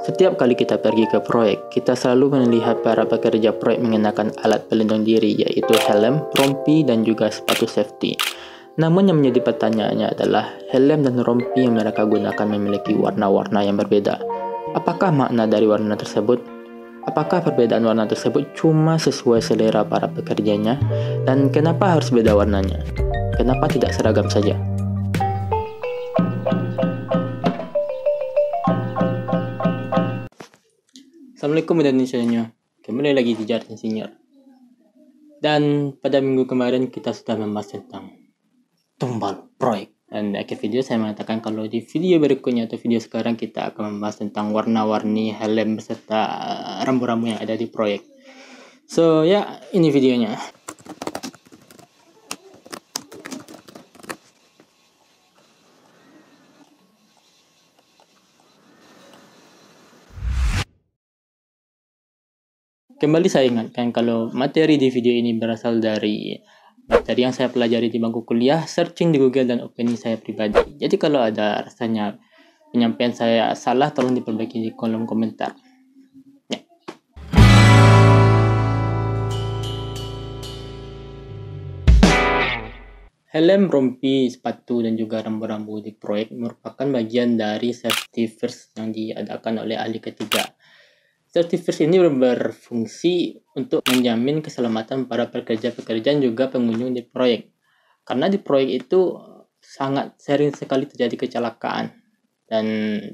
Setiap kali kita pergi ke proyek, kita selalu melihat para pekerja proyek mengenakan alat pelindung diri, yaitu helm, rompi, dan juga sepatu safety. Namun yang menjadi pertanyaannya adalah, helm dan rompi yang mereka gunakan memiliki warna-warna yang berbeda. Apakah makna dari warna tersebut? Apakah perbedaan warna tersebut cuma sesuai selera para pekerjanya? Dan kenapa harus beda warnanya? Kenapa tidak seragam saja? Assalamualaikum Indonesia-nya. Kembali lagi di Jargon Senior. Dan pada minggu kemarin kita sudah membahas tentang tumbal proyek. Dan di akhir video saya mengatakan kalau di video berikutnya atau video sekarang kita akan membahas tentang warna-warni helm beserta rambu-rambu yang ada di proyek. So ya, ini videonya. Kembali saya ingatkan kalau materi di video ini berasal dari materi yang saya pelajari di bangku kuliah, searching di Google, dan opini saya pribadi. Jadi kalau ada rasanya penyampaian saya salah, tolong diperbaiki di kolom komentar. Ya. Helm, rompi, sepatu, dan juga rambu-rambu di proyek merupakan bagian dari safety first yang diadakan oleh ahli ketiga. Safety first ini berfungsi untuk menjamin keselamatan para pekerja-pekerja dan juga pengunjung di proyek. Karena di proyek itu sangat sering sekali terjadi kecelakaan dan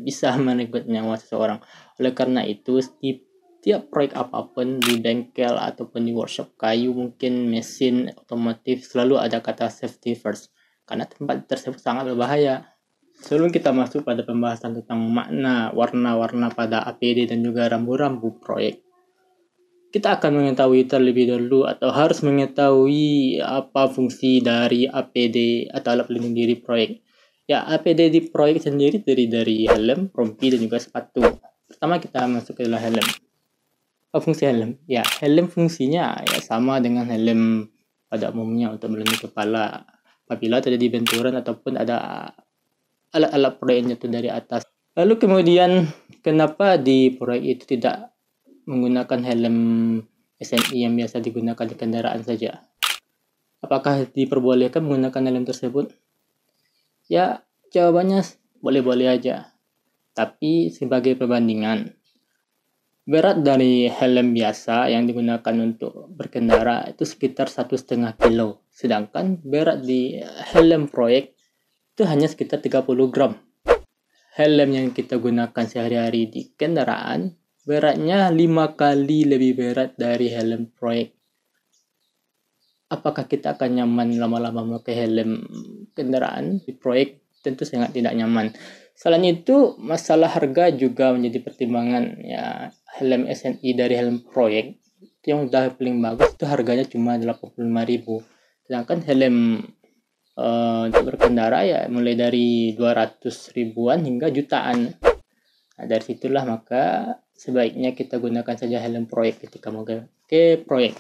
bisa merenggut nyawa seseorang. Oleh karena itu, di tiap proyek apapun, di bengkel ataupun di workshop kayu, mungkin mesin otomotif, selalu ada kata safety first. Karena tempat tersebut sangat berbahaya. Sebelum kita masuk pada pembahasan tentang makna warna-warna pada APD dan juga rambu-rambu proyek, kita akan mengetahui terlebih dahulu atau harus mengetahui apa fungsi dari APD atau alat pelindung diri proyek. Ya, APD di proyek sendiri terdiri dari helm, rompi, dan juga sepatu. Pertama kita masuk ke dalam helm. Apa fungsi helm? Ya, helm fungsinya ya sama dengan helm pada umumnya untuk melindungi kepala apabila terjadi benturan ataupun ada alat-alat proyek jatuh dari atas. Lalu kemudian kenapa di proyek itu tidak menggunakan helm SNI yang biasa digunakan di kendaraan saja? Apakah diperbolehkan menggunakan helm tersebut? Ya, jawabannya boleh-boleh aja. Tapi sebagai perbandingan, berat dari helm biasa yang digunakan untuk berkendara itu sekitar 1,5 kilo. Sedangkan berat di helm proyek itu hanya sekitar 30 gram. Helm yang kita gunakan sehari-hari di kendaraan beratnya 5 kali lebih berat dari helm proyek. Apakah kita akan nyaman lama-lama memakai helm kendaraan di proyek? Tentu sangat tidak nyaman. Selain itu, masalah harga juga menjadi pertimbangan. Ya, helm SNI dari helm proyek yang udah paling bagus itu harganya cuma 85.000. Sedangkan helm untuk berkendara ya mulai dari 200 ribuan hingga jutaan. Nah, dari situlah maka sebaiknya kita gunakan saja helm proyek ketika mau ke proyek.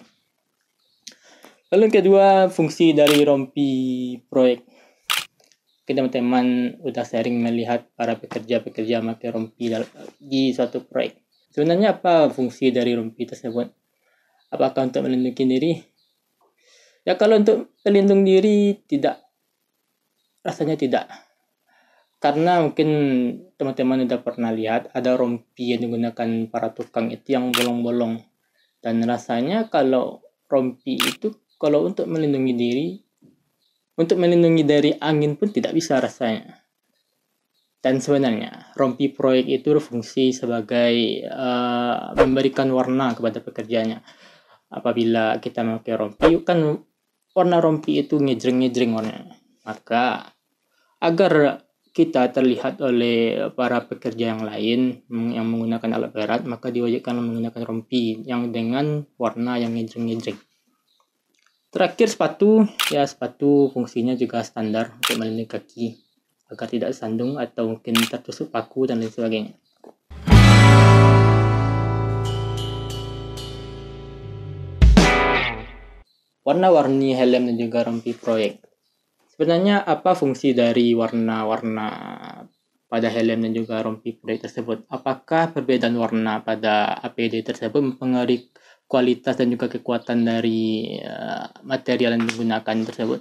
Lalu yang kedua, fungsi dari rompi proyek. Teman-teman udah sering melihat para pekerja-pekerja memakai rompi di suatu proyek. Sebenarnya apa fungsi dari rompi tersebut? Apakah untuk melindungi diri? Ya, kalau untuk pelindung diri rasanya tidak. Karena mungkin teman-teman udah pernah lihat ada rompi yang digunakan para tukang itu yang bolong-bolong. Dan rasanya kalau rompi itu kalau untuk melindungi dari angin pun tidak bisa rasanya. Dan sebenarnya rompi proyek itu berfungsi sebagai memberikan warna kepada pekerjanya. Apabila kita memakai rompi, kan warna rompi itu ngejreng-ngejreng warnanya. Maka agar kita terlihat oleh para pekerja yang lain yang menggunakan alat berat, maka diwajibkan menggunakan rompi yang dengan warna yang ngejreng-ngejreng. Terakhir sepatu, ya sepatu fungsinya juga standar untuk melindungi kaki agar tidak sandung atau mungkin tertusuk paku dan lain sebagainya. Warna-warni helm dan juga rompi proyek. Sebenarnya apa fungsi dari warna-warna pada helm dan juga rompi proyek tersebut. Apakah perbedaan warna pada APD tersebut mempengaruhi kualitas dan juga kekuatan dari material yang digunakan tersebut?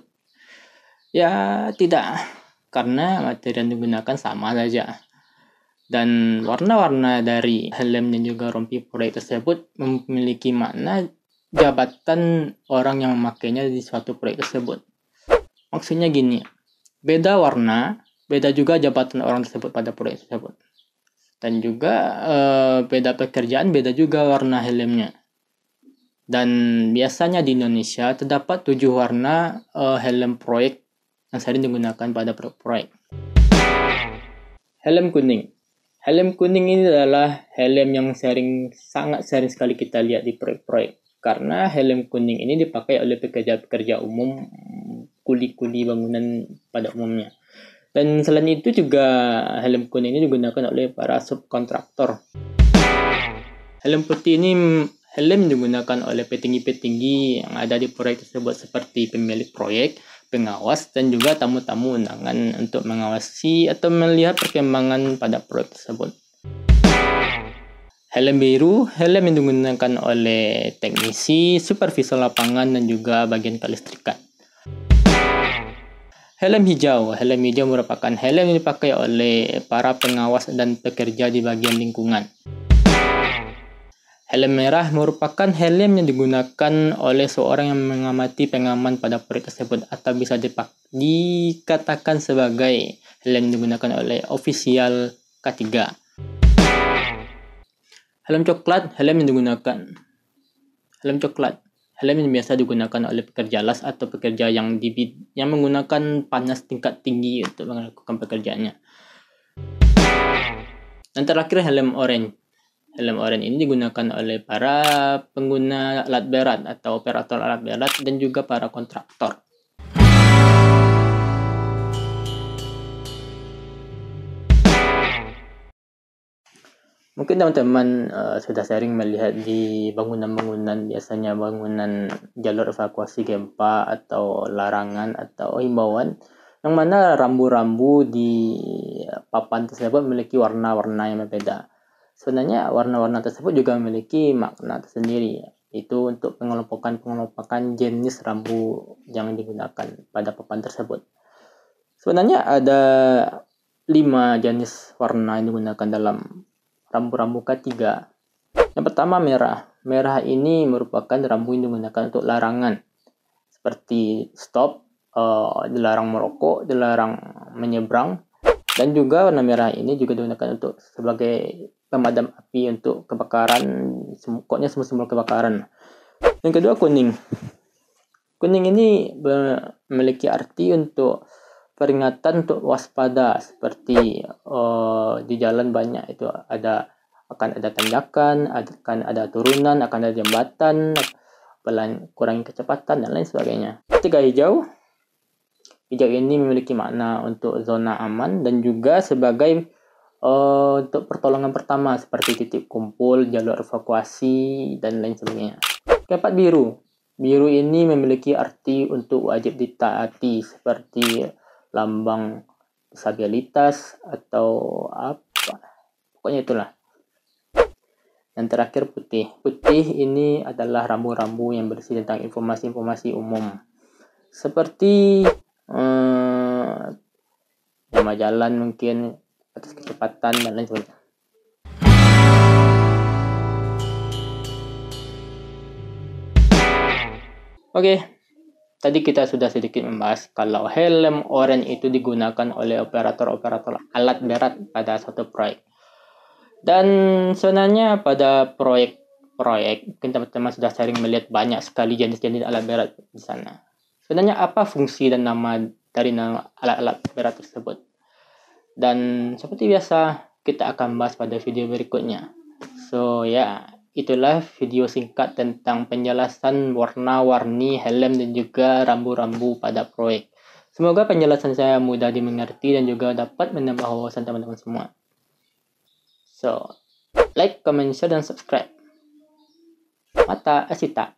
Ya, tidak. Karena material yang digunakan sama saja. Dan warna-warna dari helm dan juga rompi proyek tersebut memiliki makna jabatan orang yang memakainya di suatu proyek tersebut. Maksudnya gini, beda warna, beda juga jabatan orang tersebut pada proyek tersebut. Dan juga beda pekerjaan, beda juga warna helmnya. Dan biasanya di Indonesia terdapat 7 warna helm proyek yang sering digunakan pada proyek. Helm kuning. Helm kuning ini adalah helm yang sangat sering sekali kita lihat di proyek-proyek. Karena helm kuning ini dipakai oleh pekerja-pekerja umum, kuli-kuli bangunan pada umumnya. Dan selain itu juga helm kuning ini digunakan oleh para subkontraktor. Helm putih ini helm yang digunakan oleh petinggi-petinggi yang ada di proyek tersebut seperti pemilik proyek, pengawas, dan juga tamu-tamu undangan untuk mengawasi atau melihat perkembangan pada proyek tersebut. Helm biru, helm yang digunakan oleh teknisi, supervisor lapangan, dan juga bagian kelistrikan. Helm hijau merupakan helm yang dipakai oleh para pengawas dan pekerja di bagian lingkungan. Helm merah merupakan helm yang digunakan oleh seorang yang mengamati pengaman pada proyek tersebut atau bisa dikatakan sebagai helm yang digunakan oleh ofisial K3. Helm coklat, helm yang biasa digunakan oleh pekerja las atau pekerja yang menggunakan panas tingkat tinggi untuk melakukan pekerjaannya. Dan terakhir helm orange. Helm orange ini digunakan oleh para pengguna alat berat atau operator alat berat dan juga para kontraktor. Mungkin teman-teman sudah sering melihat di bangunan-bangunan, biasanya bangunan jalur evakuasi gempa atau larangan atau himbauan, yang mana rambu-rambu di papan tersebut memiliki warna-warna yang berbeda. Sebenarnya warna-warna tersebut juga memiliki makna tersendiri, yaitu untuk pengelompokan jenis rambu yang digunakan pada papan tersebut. Sebenarnya ada 5 jenis warna yang digunakan dalam rambu-rambu K3. Yang pertama merah. Merah ini merupakan rambu yang digunakan untuk larangan. Seperti stop, dilarang merokok, dilarang menyeberang. Dan juga warna merah ini juga digunakan untuk sebagai pemadam api untuk kebakaran, pokoknya semua kebakaran. Yang kedua kuning. Kuning ini memiliki arti untuk peringatan untuk waspada, seperti di jalan banyak itu akan ada tanjakan, akan ada turunan, akan ada jembatan, kurangi kecepatan dan lain sebagainya. Ketiga hijau ini memiliki makna untuk zona aman dan juga sebagai untuk pertolongan pertama seperti titik kumpul, jalur evakuasi dan lain sebagainya. Keempat biru ini memiliki arti untuk wajib ditaati seperti lambang disabilitas atau apa, pokoknya itulah. Yang terakhir putih ini adalah rambu-rambu yang berisi tentang informasi-informasi umum seperti nama jalan, mungkin batas kecepatan dan lain sebagainya. Oke. Tadi kita sudah sedikit membahas kalau helm orange itu digunakan oleh operator-operator alat berat pada suatu proyek. Dan sebenarnya pada proyek, mungkin teman-teman sudah sering melihat banyak sekali jenis-jenis alat berat di sana. Sebenarnya apa fungsi dan nama dari alat-alat berat tersebut? Dan seperti biasa, kita akan bahas pada video berikutnya. So ya, itulah video singkat tentang penjelasan warna-warni helm dan juga rambu-rambu pada proyek. Semoga penjelasan saya mudah dimengerti dan juga dapat menambah wawasan teman-teman semua. So, like, comment, share, dan subscribe. Mata Asita.